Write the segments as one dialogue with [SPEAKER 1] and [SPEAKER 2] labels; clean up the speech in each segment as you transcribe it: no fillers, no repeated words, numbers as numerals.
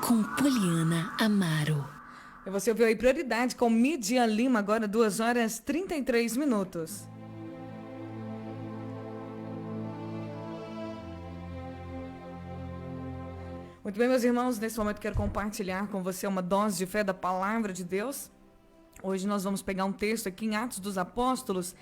[SPEAKER 1] com Poliana Amaro.
[SPEAKER 2] E você ouviu aí Prioridade com Midian Lima, agora 2h33. Muito bem, meus irmãos, nesse momento quero compartilhar com você uma dose de fé da Palavra de Deus. Hoje nós vamos pegar um texto aqui em Atos dos Apóstolos,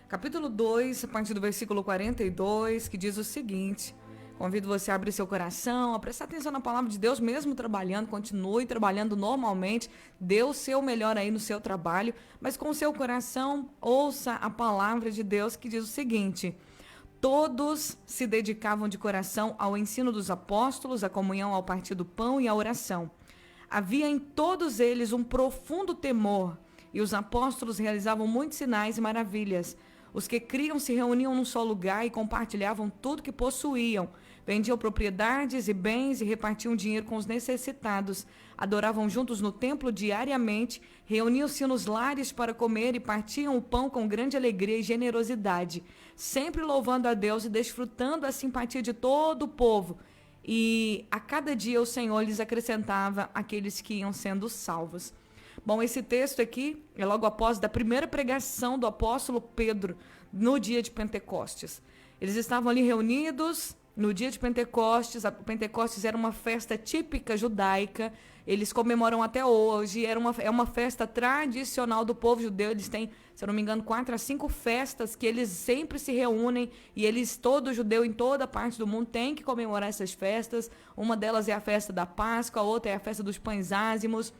[SPEAKER 2] capítulo 2, a partir do versículo 42, que diz o seguinte: convido você a abrir seu coração, a prestar atenção na Palavra de Deus, mesmo trabalhando, continue trabalhando normalmente, dê o seu melhor aí no seu trabalho, mas com o seu coração, ouça a Palavra de Deus, que diz o seguinte: todos se dedicavam de coração ao ensino dos apóstolos, à comunhão, ao partir do pão e à oração. Havia em todos eles um profundo temor, e os apóstolos realizavam muitos sinais e maravilhas. Os que criam se reuniam num só lugar e compartilhavam tudo que possuíam. Vendiam propriedades e bens e repartiam dinheiro com os necessitados. Adoravam juntos no templo diariamente, reuniam-se nos lares para comer e partiam o pão com grande alegria e generosidade, sempre louvando a Deus e desfrutando a simpatia de todo o povo. E a cada dia o Senhor lhes acrescentava aqueles que iam sendo salvos. Bom, esse texto aqui é logo após da primeira pregação do apóstolo Pedro no dia de Pentecostes. Eles estavam ali reunidos no dia de Pentecostes. A Pentecostes era uma festa típica judaica. Eles comemoram até hoje. É uma festa tradicional do povo judeu. Eles têm, se eu não me engano, 4 a 5 festas que eles sempre se reúnem. E eles, todo judeu em toda parte do mundo, tem que comemorar essas festas. Uma delas é a festa da Páscoa, a outra é a festa dos pães ázimos,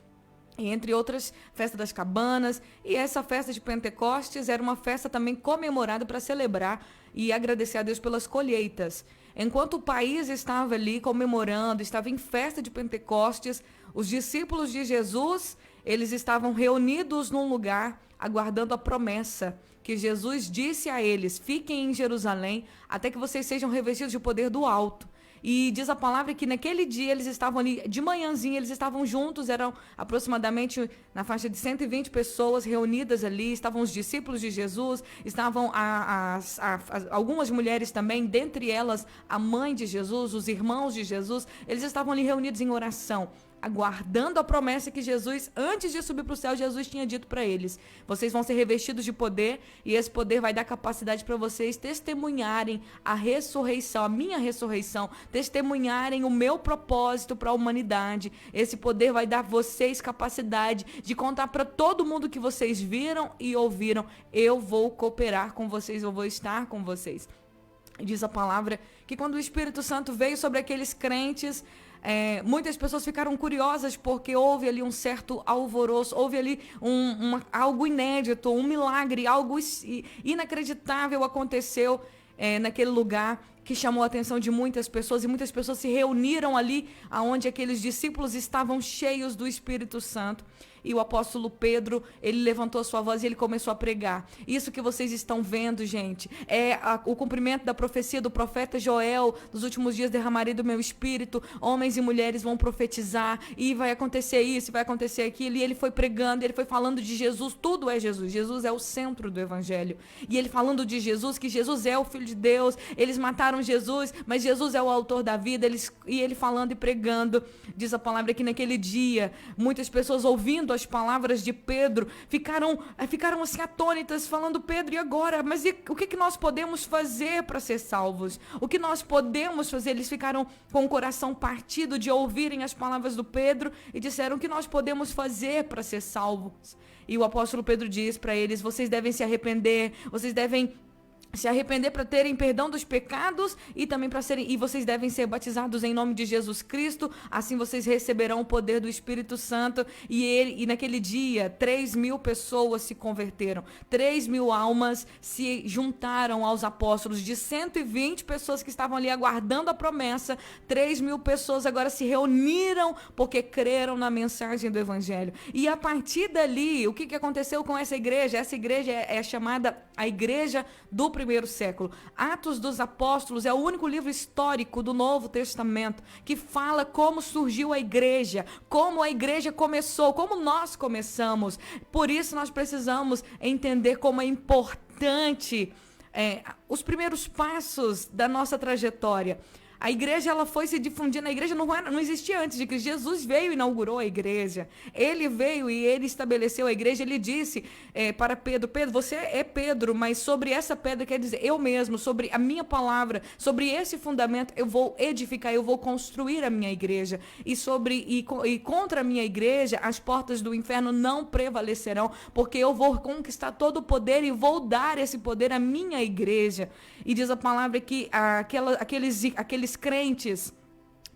[SPEAKER 2] e entre outras, festa das cabanas. E essa festa de Pentecostes era uma festa também comemorada para celebrar e agradecer a Deus pelas colheitas. Enquanto o país estava ali comemorando, estava em festa de Pentecostes, os discípulos de Jesus, eles estavam reunidos num lugar, aguardando a promessa que Jesus disse a eles: fiquem em Jerusalém até que vocês sejam revestidos de poder do alto. E diz a palavra que naquele dia eles estavam ali, de manhãzinha, eles estavam juntos, eram aproximadamente na faixa de 120 pessoas reunidas ali, estavam os discípulos de Jesus, estavam algumas mulheres também, dentre elas a mãe de Jesus, os irmãos de Jesus, eles estavam ali reunidos em oração, aguardando a promessa que Jesus, antes de subir para o céu, Jesus tinha dito para eles: vocês vão ser revestidos de poder, e esse poder vai dar capacidade para vocês testemunharem a ressurreição, a minha ressurreição, testemunharem o meu propósito para a humanidade. Esse poder vai dar a vocês capacidade de contar para todo mundo que vocês viram e ouviram: eu vou cooperar com vocês, eu vou estar com vocês. E diz a palavra que quando o Espírito Santo veio sobre aqueles crentes, muitas pessoas ficaram curiosas, porque houve ali um certo alvoroço, houve ali algo inédito, um milagre, algo inacreditável aconteceu naquele lugar, que chamou a atenção de muitas pessoas, e muitas pessoas se reuniram ali onde aqueles discípulos estavam cheios do Espírito Santo. E o apóstolo Pedro, ele levantou a sua voz e ele começou a pregar. Isso que vocês estão vendo, gente, é o cumprimento da profecia do profeta Joel: nos últimos dias derramarei do meu espírito, homens e mulheres vão profetizar, e vai acontecer isso, vai acontecer aquilo. E ele foi pregando, ele foi falando de Jesus. Tudo é Jesus, Jesus é o centro do evangelho. E ele falando de Jesus, que Jesus é o Filho de Deus. Eles mataram Jesus, mas Jesus é o autor da vida. E ele falando e pregando. Diz a palavra que naquele dia, muitas pessoas ouvindo as palavras de Pedro, ficaram assim atônitas, falando: Pedro, e agora? Mas o que nós podemos fazer para ser salvos? O que nós podemos fazer? Eles ficaram com o coração partido de ouvirem as palavras do Pedro e disseram: o que nós podemos fazer para ser salvos? E o apóstolo Pedro diz para eles: vocês devem se arrepender, vocês devem se arrepender para terem perdão dos pecados, e também e vocês devem ser batizados em nome de Jesus Cristo, assim vocês receberão o poder do Espírito Santo. E naquele dia 3.000 pessoas se converteram, 3.000 almas se juntaram aos apóstolos. De 120 pessoas que estavam ali aguardando a promessa, 3.000 pessoas agora se reuniram porque creram na mensagem do Evangelho. E a partir dali, o que aconteceu com essa igreja? Essa igreja é chamada a igreja do primeiro século. Atos dos Apóstolos é o único livro histórico do Novo Testamento que fala como surgiu a igreja, como a igreja começou, como nós começamos. Por isso nós precisamos entender como é importante os primeiros passos da nossa trajetória. A igreja, ela foi se difundindo. A igreja não existia antes de Cristo. Jesus veio e inaugurou a igreja. Ele veio e ele estabeleceu a igreja. Ele disse para Pedro, Pedro, você é Pedro, mas sobre essa pedra, quer dizer, eu mesmo, sobre a minha palavra, sobre esse fundamento, eu vou edificar, eu vou construir a minha igreja. E contra a minha igreja, as portas do inferno não prevalecerão, porque eu vou conquistar todo o poder e vou dar esse poder à minha igreja. E diz a palavra que aqueles crentes,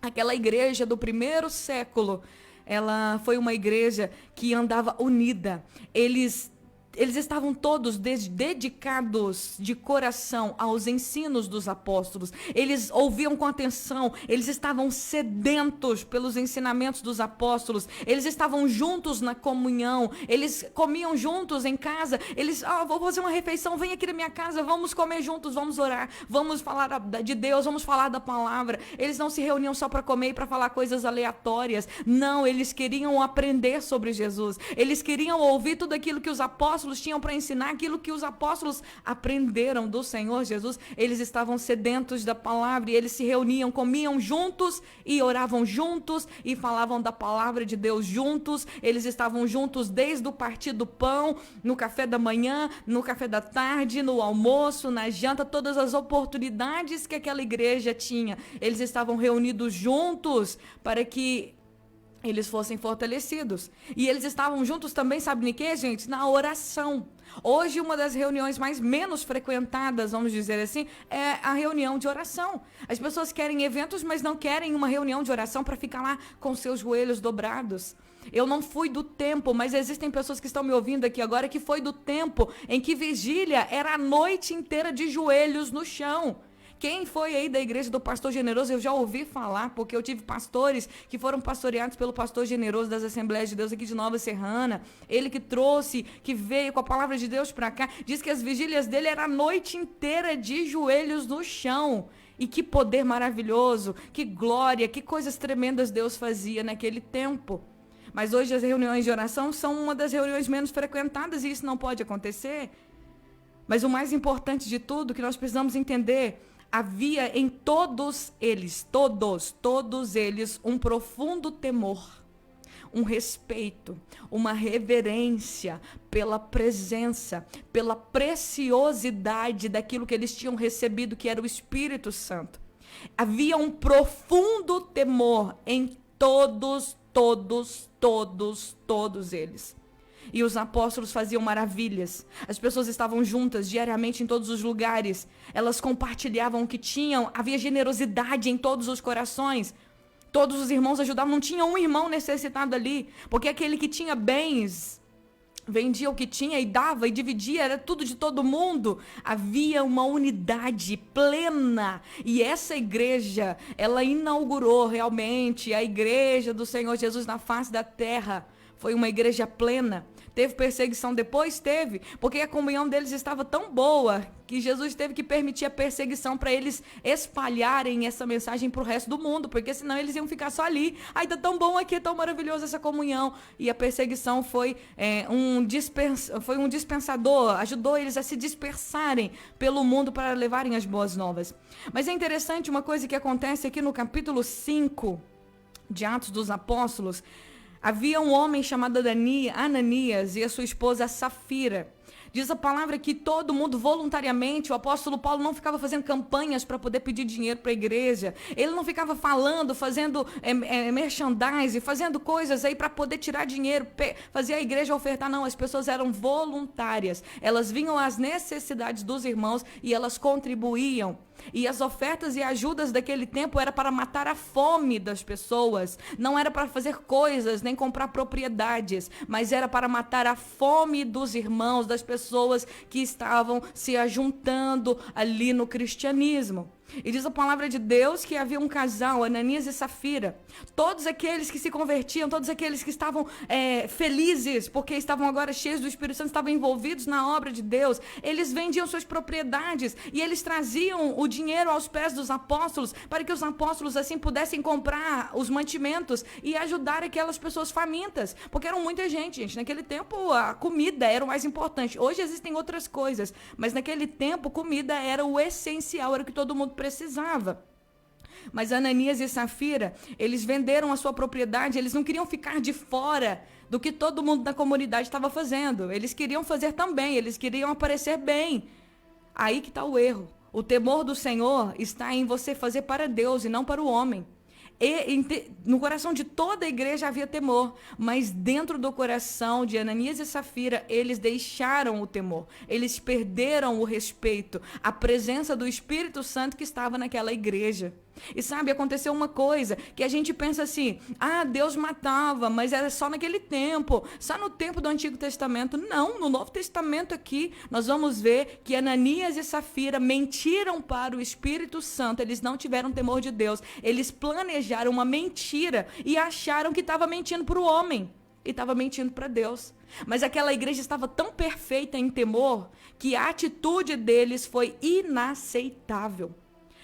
[SPEAKER 2] aquela igreja do primeiro século, ela foi uma igreja que andava unida. Eles estavam todos dedicados de coração aos ensinos dos apóstolos. Eles ouviam com atenção, eles estavam sedentos pelos ensinamentos dos apóstolos. Eles estavam juntos na comunhão, eles comiam juntos em casa. Eles, vou fazer uma refeição, vem aqui na minha casa, vamos comer juntos, vamos orar, vamos falar de Deus, vamos falar da palavra. Eles não se reuniam só para comer e para falar coisas aleatórias. Não, eles queriam aprender sobre Jesus. Eles queriam ouvir tudo aquilo que os apóstolos tinham para ensinar, aquilo que os apóstolos aprenderam do Senhor Jesus. Eles estavam sedentos da palavra e eles se reuniam, comiam juntos e oravam juntos e falavam da palavra de Deus juntos. Eles estavam juntos desde o partir do pão, no café da manhã, no café da tarde, no almoço, na janta, todas as oportunidades que aquela igreja tinha. Eles estavam reunidos juntos para que eles fossem fortalecidos. E eles estavam juntos também, sabe em quê, gente? Na oração. Hoje, uma das reuniões menos frequentadas, vamos dizer assim, é a reunião de oração. As pessoas querem eventos, mas não querem uma reunião de oração para ficar lá com seus joelhos dobrados. Eu não fui do tempo, mas existem pessoas que estão me ouvindo aqui agora que foi do tempo em que vigília era a noite inteira de joelhos no chão. Quem foi aí da igreja do Pastor Generoso, eu já ouvi falar, porque eu tive pastores que foram pastoreados pelo Pastor Generoso das Assembleias de Deus aqui de Nova Serrana. Ele que trouxe, que veio com a palavra de Deus para cá, diz que as vigílias dele era a noite inteira de joelhos no chão. E que poder maravilhoso, que glória, que coisas tremendas Deus fazia naquele tempo. Mas hoje as reuniões de oração são uma das reuniões menos frequentadas e isso não pode acontecer. Mas o mais importante de tudo, que nós precisamos entender, havia em todos eles, um profundo temor, um respeito, uma reverência pela presença, pela preciosidade daquilo que eles tinham recebido, que era o Espírito Santo. Havia um profundo temor em todos eles. E os apóstolos faziam maravilhas. As pessoas estavam juntas diariamente em todos os lugares. Elas compartilhavam o que tinham. Havia generosidade em todos os corações. Todos os irmãos ajudavam. Não tinha um irmão necessitado ali. Porque aquele que tinha bens vendia o que tinha e dava e dividia. Era tudo de todo mundo. Havia uma unidade plena. E essa igreja, ela inaugurou realmente a igreja do Senhor Jesus na face da terra. Foi uma igreja plena. Teve perseguição depois? Teve. Porque a comunhão deles estava tão boa que Jesus teve que permitir a perseguição para eles espalharem essa mensagem para o resto do mundo. Porque senão eles iam ficar só ali. Ai, tá tão bom aqui, é tão maravilhoso essa comunhão. E a perseguição foi um dispensador. Ajudou eles a se dispersarem pelo mundo para levarem as boas novas. Mas é interessante uma coisa que acontece aqui no capítulo 5 de Atos dos Apóstolos. Havia um homem chamado Ananias e a sua esposa Safira. Diz a palavra que todo mundo voluntariamente, o apóstolo Paulo não ficava fazendo campanhas para poder pedir dinheiro para a igreja. Ele não ficava falando, fazendo merchandising, fazendo coisas aí para poder tirar dinheiro, fazer a igreja ofertar. Não, as pessoas eram voluntárias. Elas vinham às necessidades dos irmãos e elas contribuíam. E as ofertas e ajudas daquele tempo era para matar a fome das pessoas. Não era para fazer coisas, nem comprar propriedades, mas era para matar a fome dos irmãos, das pessoas que estavam se ajuntando ali no cristianismo. E diz a palavra de Deus que havia um casal, Ananias e Safira. Todos aqueles que se convertiam, todos aqueles que estavam felizes, porque estavam agora cheios do Espírito Santo, estavam envolvidos na obra de Deus. Eles vendiam suas propriedades e eles traziam o dinheiro aos pés dos apóstolos, para que os apóstolos assim pudessem comprar os mantimentos e ajudar aquelas pessoas famintas. Porque eram muita gente. Naquele tempo a comida era o mais importante. Hoje existem outras coisas, mas naquele tempo comida era o essencial, era o que todo mundo precisava. Mas Ananias e Safira, eles venderam a sua propriedade, eles não queriam ficar de fora do que todo mundo da comunidade estava fazendo. Eles queriam fazer também, eles queriam aparecer bem. Aí que está o erro. O temor do Senhor está em você fazer para Deus e não para o homem. No coração de toda a igreja havia temor, mas dentro do coração de Ananias e Safira, eles deixaram o temor, eles perderam o respeito, a presença do Espírito Santo que estava naquela igreja. E sabe, aconteceu uma coisa que a gente pensa assim, Deus matava, mas era só naquele tempo, só no tempo do Antigo Testamento. Não, no Novo Testamento aqui, nós vamos ver que Ananias e Safira mentiram para o Espírito Santo, eles não tiveram temor de Deus, eles planejaram uma mentira e acharam que estava mentindo para o homem e estava mentindo para Deus. Mas aquela igreja estava tão perfeita em temor que a atitude deles foi inaceitável.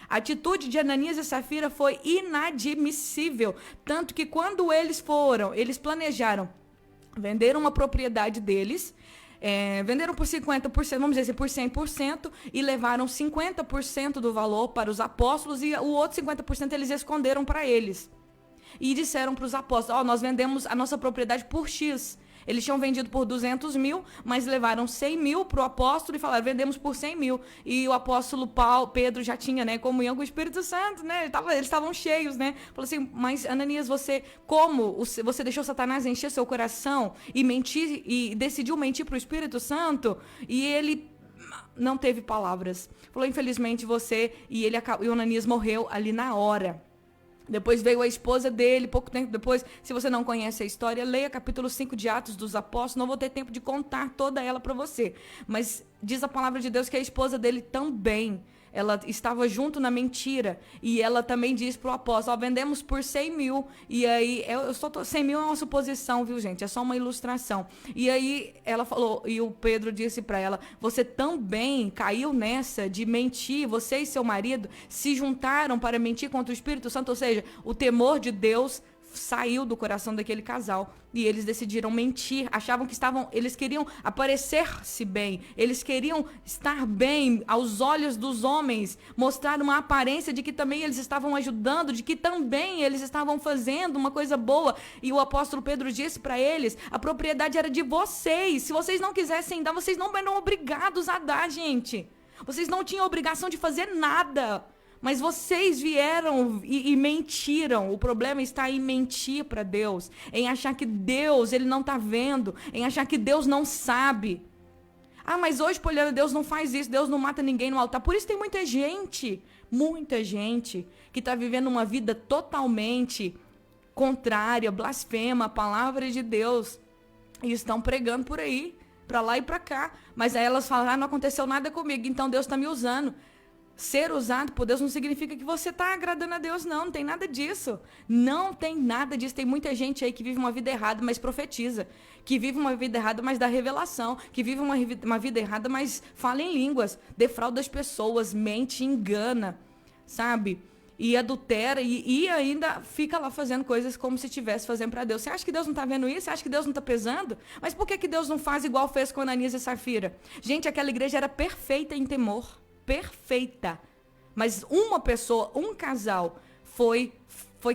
[SPEAKER 2] A atitude de Ananias e Safira foi inadmissível, tanto que quando eles planejaram vender uma propriedade deles, venderam por 50%, vamos dizer assim, por 100%, e levaram 50% do valor para os apóstolos e o outro 50% eles esconderam para eles. E disseram para os apóstolos, nós vendemos a nossa propriedade por X. Eles tinham vendido por 200 mil, mas levaram 100 mil para o apóstolo e falaram, vendemos por 100 mil. E o apóstolo Pedro já tinha, comunhão com o Espírito Santo, eles estavam cheios, Falou assim, mas Ananias, você deixou Satanás encher seu coração e mentir, e decidiu mentir para o Espírito Santo? E ele não teve palavras. Falou, infelizmente e o Ananias morreu ali na hora. Depois veio a esposa dele, pouco tempo depois. Se você não conhece a história, leia capítulo 5 de Atos dos Apóstolos. Não vou ter tempo de contar toda ela para você. Mas diz a palavra de Deus que a esposa dele também, ela estava junto na mentira. E ela também diz para o apóstolo, vendemos por 100 mil. E aí, 100 mil é uma suposição, viu, gente? É só uma ilustração. E aí, ela falou, e o Pedro disse para ela, você também caiu nessa de mentir, você e seu marido se juntaram para mentir contra o Espírito Santo. Ou seja, o temor de Deus saiu do coração daquele casal e eles decidiram mentir, achavam que eles queriam aparecer-se bem, eles queriam estar bem aos olhos dos homens, mostrar uma aparência de que também eles estavam ajudando, de que também eles estavam fazendo uma coisa boa. E o apóstolo Pedro disse para eles, a propriedade era de vocês, se vocês não quisessem dar, vocês não eram obrigados a dar, gente, vocês não tinham obrigação de fazer nada. Mas vocês vieram e mentiram. O problema está em mentir para Deus, em achar que Deus, ele não está vendo, em achar que Deus não sabe. Mas hoje, Poliana, Deus não faz isso, Deus não mata ninguém no altar. Por isso tem muita gente que está vivendo uma vida totalmente contrária, blasfema, a palavra de Deus. E estão pregando por aí, para lá e para cá. Mas aí elas falam, não aconteceu nada comigo, então Deus está me usando. Ser usado por Deus não significa que você está agradando a Deus, não tem nada disso. Não tem nada disso. Tem muita gente aí que vive uma vida errada, mas profetiza. Que vive uma vida errada, mas dá revelação. Que vive uma vida errada, mas fala em línguas. Defrauda as pessoas, mente, engana, sabe? E adultera e ainda fica lá fazendo coisas como se estivesse fazendo para Deus. Você acha que Deus não está vendo isso? Você acha que Deus não está pesando? Mas por que Deus não faz igual fez com Ananias e Safira? Gente, aquela igreja era perfeita em temor. Perfeita, mas uma pessoa, um casal foi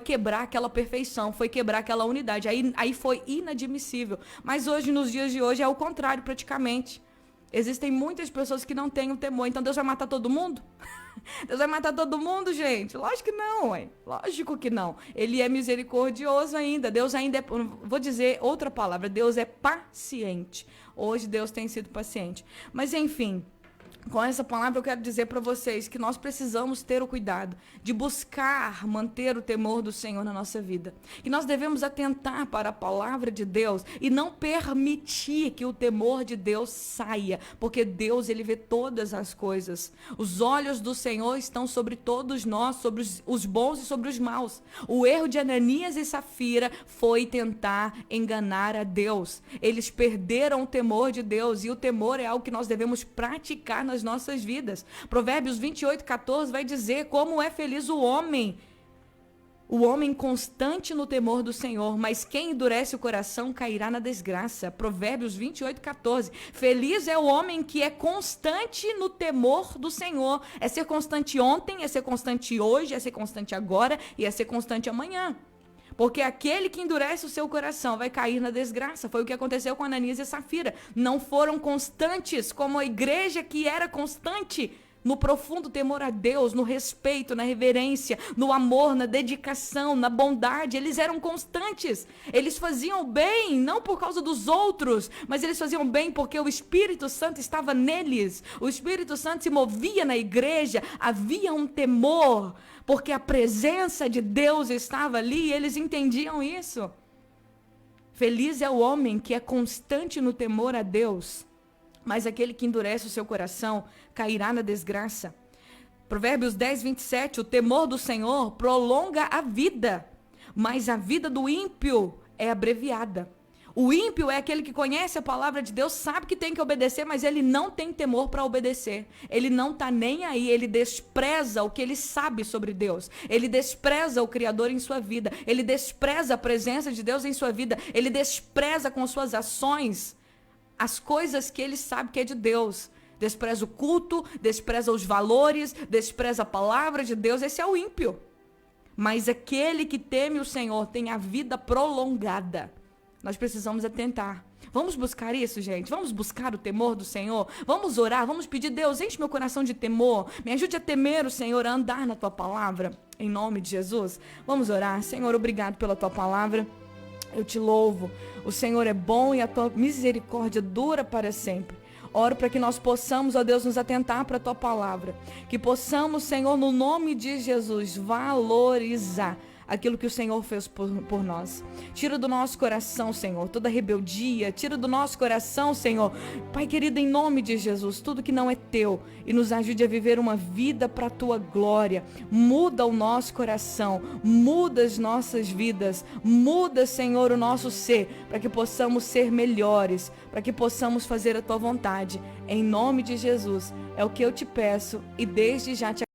[SPEAKER 2] quebrar aquela perfeição, foi quebrar aquela unidade, aí foi inadmissível. Mas hoje, nos dias de hoje, é o contrário praticamente. Existem muitas pessoas que não têm o temor, então Deus vai matar todo mundo? Deus vai matar todo mundo, gente? Lógico que não, ué. Lógico que não. Ele é misericordioso ainda, Deus ainda é, vou dizer outra palavra, Deus é paciente. Hoje Deus tem sido paciente, mas enfim, com essa palavra eu quero dizer para vocês que nós precisamos ter o cuidado de buscar manter o temor do Senhor na nossa vida. Que nós devemos atentar para a palavra de Deus e não permitir que o temor de Deus saia, porque Deus, ele vê todas as coisas. Os olhos do Senhor estão sobre todos nós, sobre os bons e sobre os maus. O erro de Ananias e Safira foi tentar enganar a Deus. Eles perderam o temor de Deus e o temor é algo que nós devemos praticar nas nossas vidas. Provérbios 28:14 vai dizer como é feliz o homem O homem constante no temor do Senhor, mas quem endurece o coração cairá na desgraça. Provérbios 28:14. Feliz é o homem que é constante no temor do Senhor. É ser constante ontem, é ser constante hoje, é ser constante agora e é ser constante amanhã. Porque aquele que endurece o seu coração vai cair na desgraça. Foi o que aconteceu com Ananias e Safira. Não foram constantes como a igreja que era constante no profundo temor a Deus, no respeito, na reverência, no amor, na dedicação, na bondade. Eles eram constantes. Eles faziam bem, não por causa dos outros, mas eles faziam bem porque o Espírito Santo estava neles. O Espírito Santo se movia na igreja, havia um temor, porque a presença de Deus estava ali e eles entendiam isso. Feliz é o homem que é constante no temor a Deus, mas aquele que endurece o seu coração cairá na desgraça. Provérbios 10:27, o temor do Senhor prolonga a vida, mas a vida do ímpio é abreviada. O ímpio é aquele que conhece a palavra de Deus, sabe que tem que obedecer, mas ele não tem temor para obedecer. Ele não está nem aí, ele despreza o que ele sabe sobre Deus. Ele despreza o Criador em sua vida. Ele despreza a presença de Deus em sua vida. Ele despreza com suas ações as coisas que ele sabe que é de Deus. Despreza o culto, despreza os valores, despreza a palavra de Deus. Esse é o ímpio. Mas aquele que teme o Senhor tem a vida prolongada. Nós precisamos atentar. Vamos buscar isso, gente. Vamos buscar o temor do Senhor. Vamos orar, vamos pedir, Deus, enche meu coração de temor. Me ajude a temer o Senhor, a andar na tua palavra. Em nome de Jesus. Vamos orar. Senhor, obrigado pela tua palavra. Eu te louvo. O Senhor é bom e a tua misericórdia dura para sempre. Oro para que nós possamos, ó Deus, nos atentar para a tua palavra. Que possamos, Senhor, no nome de Jesus, valorizar aquilo que o Senhor fez por nós. Tira do nosso coração, Senhor, toda rebeldia. Tira do nosso coração, Senhor, Pai querido, em nome de Jesus, tudo que não é teu. E nos ajude a viver uma vida para a tua glória. Muda o nosso coração. Muda as nossas vidas. Muda, Senhor, o nosso ser. Para que possamos ser melhores. Para que possamos fazer a tua vontade. Em nome de Jesus. É o que eu te peço. E desde já te